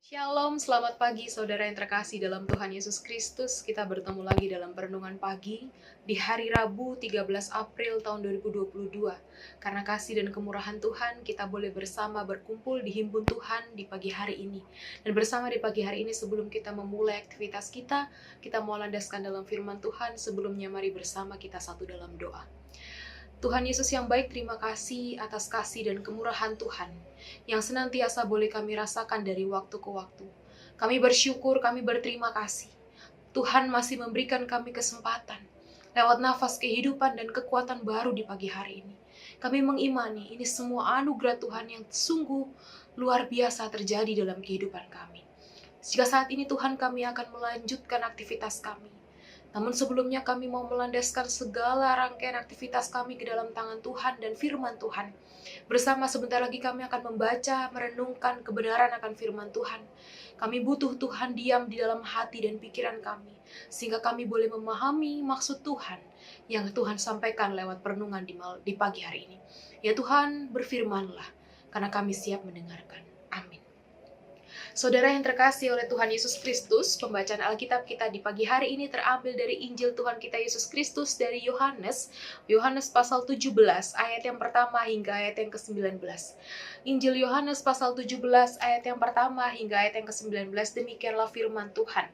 Shalom, selamat pagi saudara yang terkasih dalam Tuhan Yesus Kristus. Kita bertemu lagi dalam perenungan pagi di hari Rabu 13 April tahun 2022. Karena kasih dan kemurahan Tuhan, kita boleh bersama berkumpul di himpun Tuhan di pagi hari ini. Dan bersama di pagi hari ini sebelum kita memulai aktivitas kita mau landaskan dalam firman Tuhan. Sebelumnya mari bersama kita satu dalam doa. Tuhan Yesus yang baik, terima kasih atas kasih dan kemurahan Tuhan yang senantiasa boleh kami rasakan dari waktu ke waktu. Kami bersyukur, kami berterima kasih. Tuhan masih memberikan kami kesempatan lewat nafas kehidupan dan kekuatan baru di pagi hari ini. Kami mengimani ini semua anugerah Tuhan yang sungguh luar biasa terjadi dalam kehidupan kami. Jika saat ini Tuhan kami akan melanjutkan aktivitas kami. Namun sebelumnya kami mau melandaskan segala rangkaian aktivitas kami ke dalam tangan Tuhan dan firman Tuhan. Bersama sebentar lagi kami akan membaca, merenungkan kebenaran akan firman Tuhan. Kami butuh Tuhan diam di dalam hati dan pikiran kami, sehingga kami boleh memahami maksud Tuhan yang Tuhan sampaikan lewat perenungan di pagi hari ini. Ya Tuhan, berfirmanlah, karena kami siap mendengarkan. Amin. Saudara yang terkasih oleh Tuhan Yesus Kristus, pembacaan Alkitab kita di pagi hari ini terambil dari Injil Tuhan kita Yesus Kristus dari Yohanes pasal 17 ayat yang pertama hingga ayat yang ke-19. Injil Yohanes pasal 17 ayat yang pertama hingga ayat yang ke-19, demikianlah firman Tuhan.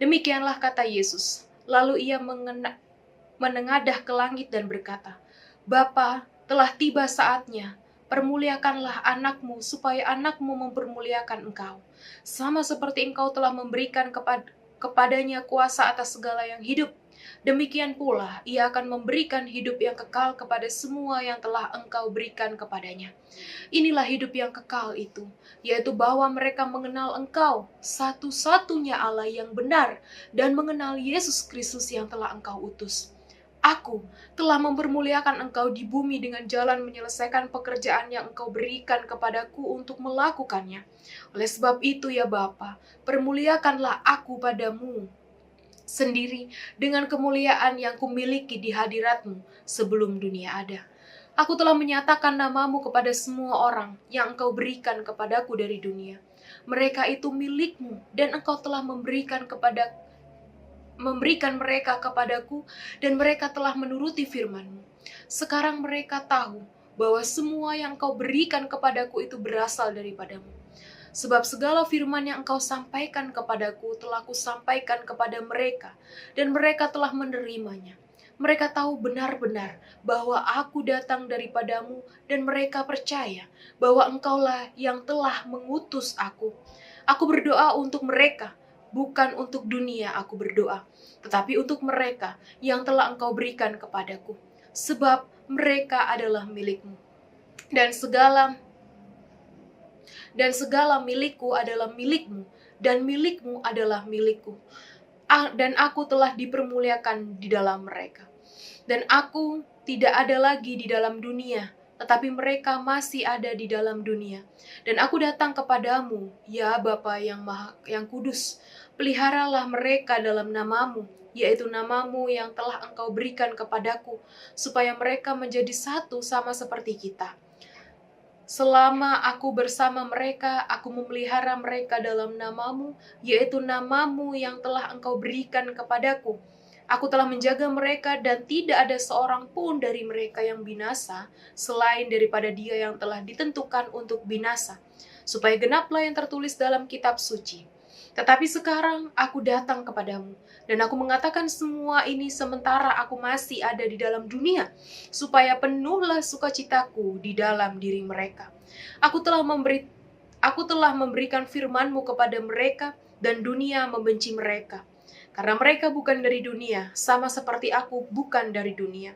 Demikianlah kata Yesus, lalu ia menengadah ke langit dan berkata, Bapa, telah tiba saatnya. Permuliakanlah anakmu, supaya anakmu mempermuliakan engkau. Sama seperti engkau telah memberikan kepadanya kuasa atas segala yang hidup. Demikian pula, ia akan memberikan hidup yang kekal kepada semua yang telah engkau berikan kepadanya. Inilah hidup yang kekal itu, yaitu bahwa mereka mengenal engkau, satu-satunya Allah yang benar, dan mengenal Yesus Kristus yang telah engkau utus. Aku telah mempermuliakan engkau di bumi dengan jalan menyelesaikan pekerjaan yang engkau berikan kepadaku untuk melakukannya. Oleh sebab itu ya Bapa, permuliakanlah aku padamu sendiri dengan kemuliaan yang kumiliki di hadiratmu sebelum dunia ada. Aku telah menyatakan namamu kepada semua orang yang engkau berikan kepadaku dari dunia. Mereka itu milikmu dan engkau telah memberikan mereka kepadaku, dan mereka telah menuruti firman-Mu. Sekarang mereka tahu bahwa semua yang Engkau berikan kepadaku itu berasal daripadamu. Sebab segala firman yang Engkau sampaikan kepadaku telah Kusampaikan kepada mereka, dan mereka telah menerimanya. Mereka tahu benar-benar bahwa aku datang daripadamu, dan mereka percaya bahwa Engkaulah yang telah mengutus aku. Aku berdoa untuk mereka, bukan untuk dunia aku berdoa, tetapi untuk mereka yang telah engkau berikan kepadaku. Sebab mereka adalah milikmu. Dan segala milikku adalah milikmu, dan milikmu adalah milikku. Dan aku telah dipermuliakan di dalam mereka. Dan aku tidak ada lagi di dalam dunia, tetapi mereka masih ada di dalam dunia. Dan aku datang kepadamu, ya Bapa yang kudus. Peliharalah mereka dalam namamu, yaitu namamu yang telah engkau berikan kepadaku, supaya mereka menjadi satu sama seperti kita. Selama aku bersama mereka, aku memelihara mereka dalam namamu, yaitu namamu yang telah engkau berikan kepadaku. Aku telah menjaga mereka dan tidak ada seorang pun dari mereka yang binasa, selain daripada dia yang telah ditentukan untuk binasa, supaya genaplah yang tertulis dalam kitab suci. Tetapi sekarang aku datang kepadamu, dan aku mengatakan semua ini sementara aku masih ada di dalam dunia, supaya penuhlah sukacitaku di dalam diri mereka. Aku telah memberikan firman-Mu kepada mereka, dan dunia membenci mereka. Karena mereka bukan dari dunia, sama seperti aku bukan dari dunia.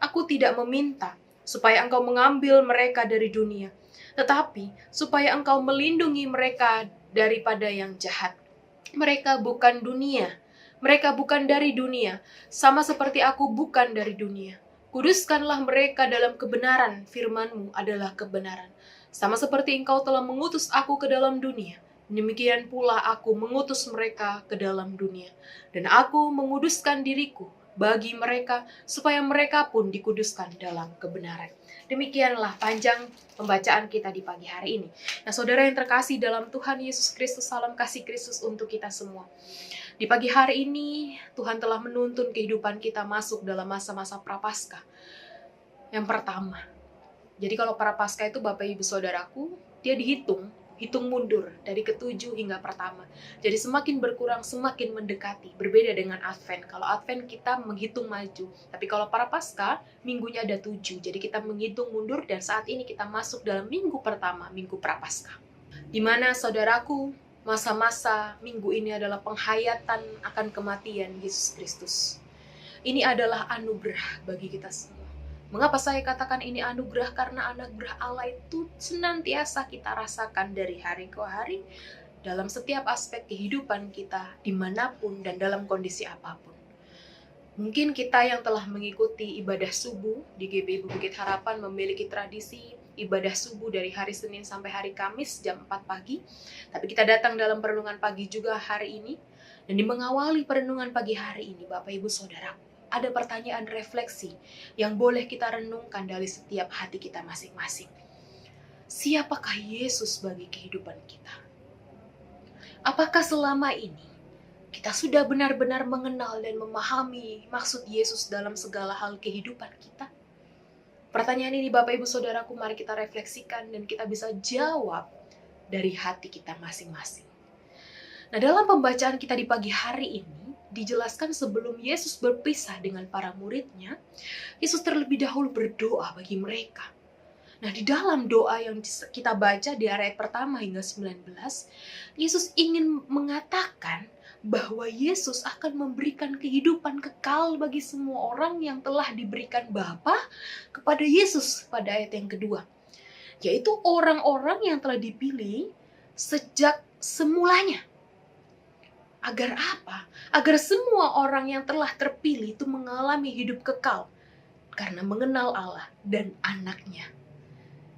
Aku tidak meminta supaya Engkau mengambil mereka dari dunia, tetapi supaya Engkau melindungi mereka daripada yang jahat. Mereka bukan dunia, mereka bukan dari dunia, sama seperti aku bukan dari dunia. Kuduskanlah mereka dalam kebenaran, firman-Mu adalah kebenaran. Sama seperti Engkau telah mengutus aku ke dalam dunia, demikian pula aku mengutus mereka ke dalam dunia. Dan aku menguduskan diriku, bagi mereka, supaya mereka pun dikuduskan dalam kebenaran. Demikianlah panjang pembacaan kita di pagi hari ini. Nah, saudara yang terkasih dalam Tuhan Yesus Kristus, salam kasih Kristus untuk kita semua. Di pagi hari ini, Tuhan telah menuntun kehidupan kita masuk dalam masa-masa prapaskah. Yang pertama, jadi kalau prapaskah itu Bapak Ibu Saudaraku, dia hitung mundur dari ketujuh hingga pertama. Jadi semakin berkurang, semakin mendekati. Berbeda dengan Advent. Kalau Advent kita menghitung maju. Tapi kalau prapaskah, minggunya ada 7. Jadi kita menghitung mundur dan saat ini kita masuk dalam minggu pertama, minggu prapaskah. Di mana saudaraku, masa-masa minggu ini adalah penghayatan akan kematian Yesus Kristus. Ini adalah anugerah bagi kita semua. Mengapa saya katakan ini anugerah? Karena anugerah Allah itu senantiasa kita rasakan dari hari ke hari dalam setiap aspek kehidupan kita, dimanapun dan dalam kondisi apapun. Mungkin kita yang telah mengikuti ibadah subuh di GBI Bukit Harapan memiliki tradisi ibadah subuh dari hari Senin sampai hari Kamis jam 4 pagi. Tapi kita datang dalam perenungan pagi juga hari ini. Dan di mengawali perenungan pagi hari ini, Bapak Ibu Saudara, ada pertanyaan refleksi yang boleh kita renungkan dari setiap hati kita masing-masing. Siapakah Yesus bagi kehidupan kita? Apakah selama ini kita sudah benar-benar mengenal dan memahami maksud Yesus dalam segala hal kehidupan kita? Pertanyaan ini Bapak Ibu Saudaraku, mari kita refleksikan dan kita bisa jawab dari hati kita masing-masing. Nah, dalam pembacaan kita di pagi hari ini, dijelaskan sebelum Yesus berpisah dengan para muridnya, Yesus terlebih dahulu berdoa bagi mereka. Nah, di dalam doa yang kita baca di ayat pertama hingga 19, Yesus ingin mengatakan bahwa Yesus akan memberikan kehidupan kekal bagi semua orang yang telah diberikan Bapa kepada Yesus pada ayat yang kedua. Yaitu orang-orang yang telah dipilih sejak semulanya. Agar apa? Agar semua orang yang telah terpilih itu mengalami hidup kekal karena mengenal Allah dan anaknya.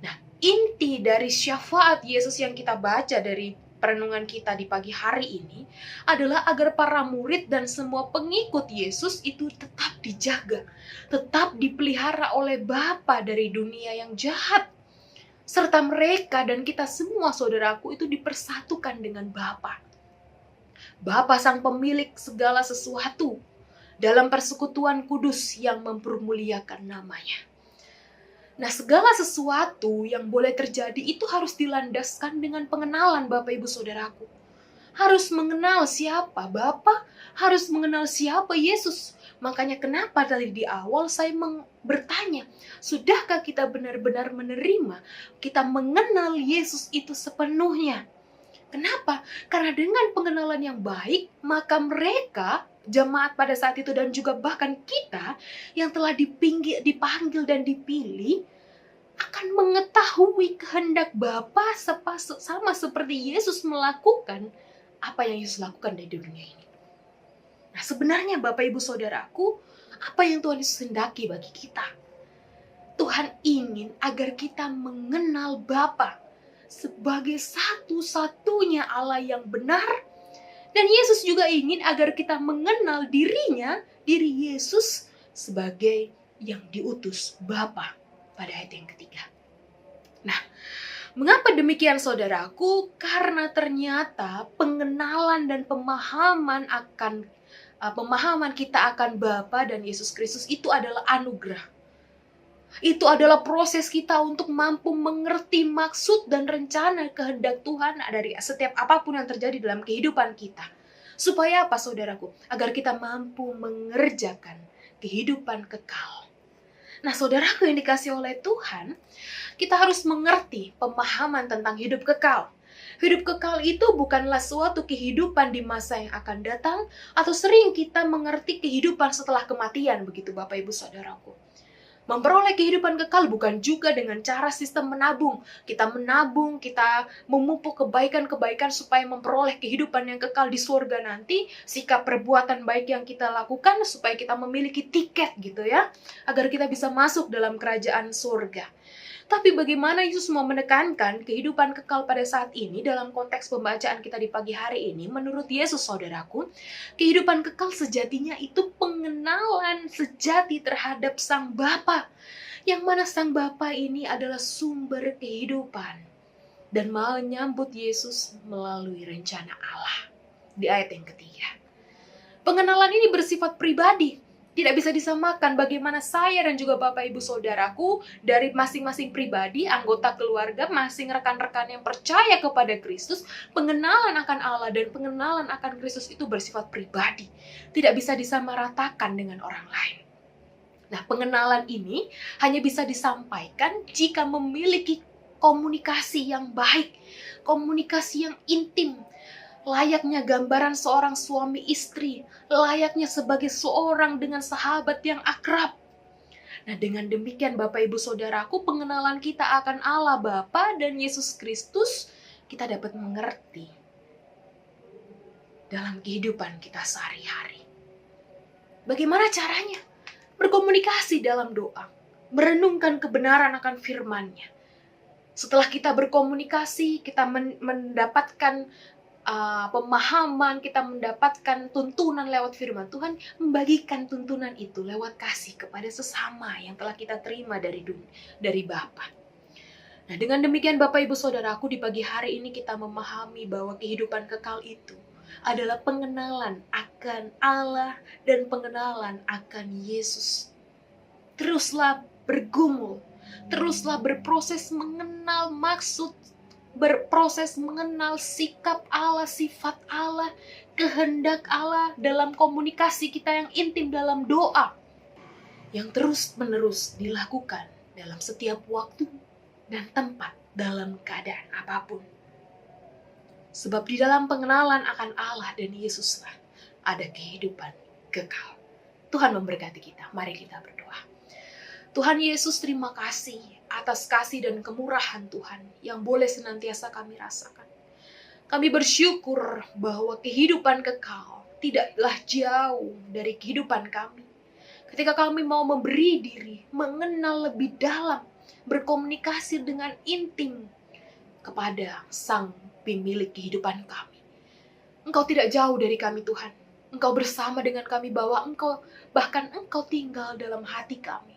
Nah, inti dari syafaat Yesus yang kita baca dari perenungan kita di pagi hari ini adalah agar para murid dan semua pengikut Yesus itu tetap dijaga, tetap dipelihara oleh Bapa dari dunia yang jahat. Serta mereka dan kita semua saudaraku itu dipersatukan dengan Bapa. Bapa sang pemilik segala sesuatu dalam persekutuan kudus yang mempermuliakan namanya. Nah, segala sesuatu yang boleh terjadi itu harus dilandaskan dengan pengenalan Bapak Ibu Saudaraku. Harus mengenal siapa Bapa, harus mengenal siapa Yesus. Makanya kenapa tadi di awal saya bertanya, sudahkah kita benar-benar menerima, kita mengenal Yesus itu sepenuhnya? Kenapa? Karena dengan pengenalan yang baik, maka mereka, jemaat pada saat itu dan juga bahkan kita yang telah dipanggil dan dipilih, akan mengetahui kehendak Bapa sama seperti Yesus melakukan apa yang Yesus lakukan di dunia ini. Nah, sebenarnya Bapak Ibu Saudaraku, apa yang Tuhan Yesus hendaki bagi kita? Tuhan ingin agar kita mengenal Bapa sebagai satu-satunya Allah yang benar. Dan Yesus juga ingin agar kita mengenal diri Yesus sebagai yang diutus Bapa pada ayat yang ketiga. Nah, mengapa demikian saudaraku? Karena ternyata pengenalan dan pemahaman kita akan Bapa dan Yesus Kristus itu adalah anugerah. Itu adalah proses kita untuk mampu mengerti maksud dan rencana kehendak Tuhan dari setiap apapun yang terjadi dalam kehidupan kita. Supaya apa saudaraku? Agar kita mampu mengerjakan kehidupan kekal. Nah, saudaraku yang dikasih oleh Tuhan, kita harus mengerti pemahaman tentang hidup kekal. Hidup kekal itu bukanlah suatu kehidupan di masa yang akan datang, atau sering kita mengerti kehidupan setelah kematian, begitu Bapak Ibu Saudaraku. Memperoleh kehidupan kekal bukan juga dengan cara sistem menabung. Kita menabung, kita memupuk kebaikan-kebaikan supaya memperoleh kehidupan yang kekal di surga nanti. Sikap perbuatan baik yang kita lakukan supaya kita memiliki tiket gitu ya. Agar kita bisa masuk dalam kerajaan surga. Tapi bagaimana Yesus mau menekankan kehidupan kekal pada saat ini dalam konteks pembacaan kita di pagi hari ini? Menurut Yesus, saudaraku, kehidupan kekal sejatinya itu pengenalan sejati terhadap Sang Bapa. Yang mana Sang Bapa ini adalah sumber kehidupan. Dan menyambut Yesus melalui rencana Allah. Di ayat yang ketiga. Pengenalan ini bersifat pribadi. Tidak bisa disamakan bagaimana saya dan juga Bapak Ibu Saudaraku dari masing-masing pribadi, anggota keluarga, masing rekan-rekan yang percaya kepada Kristus, pengenalan akan Allah dan pengenalan akan Kristus itu bersifat pribadi. Tidak bisa disamaratakan dengan orang lain. Nah, pengenalan ini hanya bisa disampaikan jika memiliki komunikasi yang baik, komunikasi yang intim, layaknya gambaran seorang suami istri, layaknya sebagai seorang dengan sahabat yang akrab. Nah, dengan demikian Bapak Ibu Saudaraku, pengenalan kita akan Allah Bapa dan Yesus Kristus, kita dapat mengerti dalam kehidupan kita sehari-hari. Bagaimana caranya? Berkomunikasi dalam doa, merenungkan kebenaran akan firman-Nya. Setelah kita berkomunikasi, kita mendapatkan pemahaman, kita mendapatkan tuntunan lewat firman Tuhan, membagikan tuntunan itu lewat kasih kepada sesama yang telah kita terima dari Bapa. Nah, dengan demikian Bapak Ibu Saudaraku, di pagi hari ini kita memahami bahwa kehidupan kekal itu adalah pengenalan akan Allah dan pengenalan akan Yesus. Teruslah bergumul, teruslah berproses mengenal maksud, berproses mengenal sikap Allah, sifat Allah, kehendak Allah dalam komunikasi kita yang intim dalam doa. Yang terus-menerus dilakukan dalam setiap waktu dan tempat dalam keadaan apapun. Sebab di dalam pengenalan akan Allah dan Yesuslah ada kehidupan kekal. Tuhan memberkati kita. Mari kita berdoa. Tuhan Yesus, terima kasih atas kasih dan kemurahan Tuhan yang boleh senantiasa kami rasakan. Kami bersyukur bahwa kehidupan kekal tidaklah jauh dari kehidupan kami. Ketika kami mau memberi diri, mengenal lebih dalam, berkomunikasi dengan intim kepada Sang Pemilik kehidupan kami. Engkau tidak jauh dari kami Tuhan. Engkau bersama dengan kami, bahwa bahkan Engkau tinggal dalam hati kami.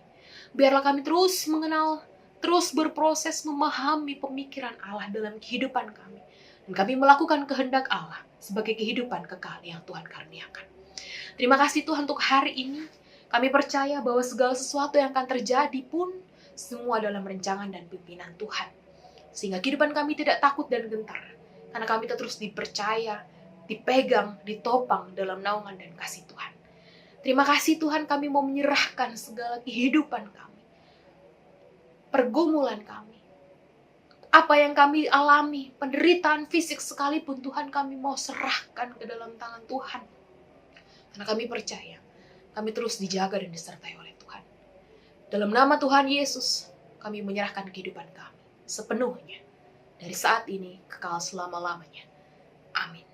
Biarlah kami terus mengenal, terus berproses memahami pemikiran Allah dalam kehidupan kami. Dan kami melakukan kehendak Allah sebagai kehidupan kekal yang Tuhan karuniakan. Terima kasih Tuhan untuk hari ini. Kami percaya bahwa segala sesuatu yang akan terjadi pun semua dalam rencangan dan pimpinan Tuhan. Sehingga kehidupan kami tidak takut dan gentar. Karena kami terus dipercaya, dipegang, ditopang dalam naungan dan kasih Tuhan. Terima kasih Tuhan, kami mau menyerahkan segala kehidupan kami. Pergumulan kami. Apa yang kami alami, penderitaan fisik sekalipun Tuhan, kami mau serahkan ke dalam tangan Tuhan. Karena kami percaya, kami terus dijaga dan disertai oleh Tuhan. Dalam nama Tuhan Yesus, kami menyerahkan kehidupan kami sepenuhnya. Dari saat ini, kekal selama-lamanya. Amin.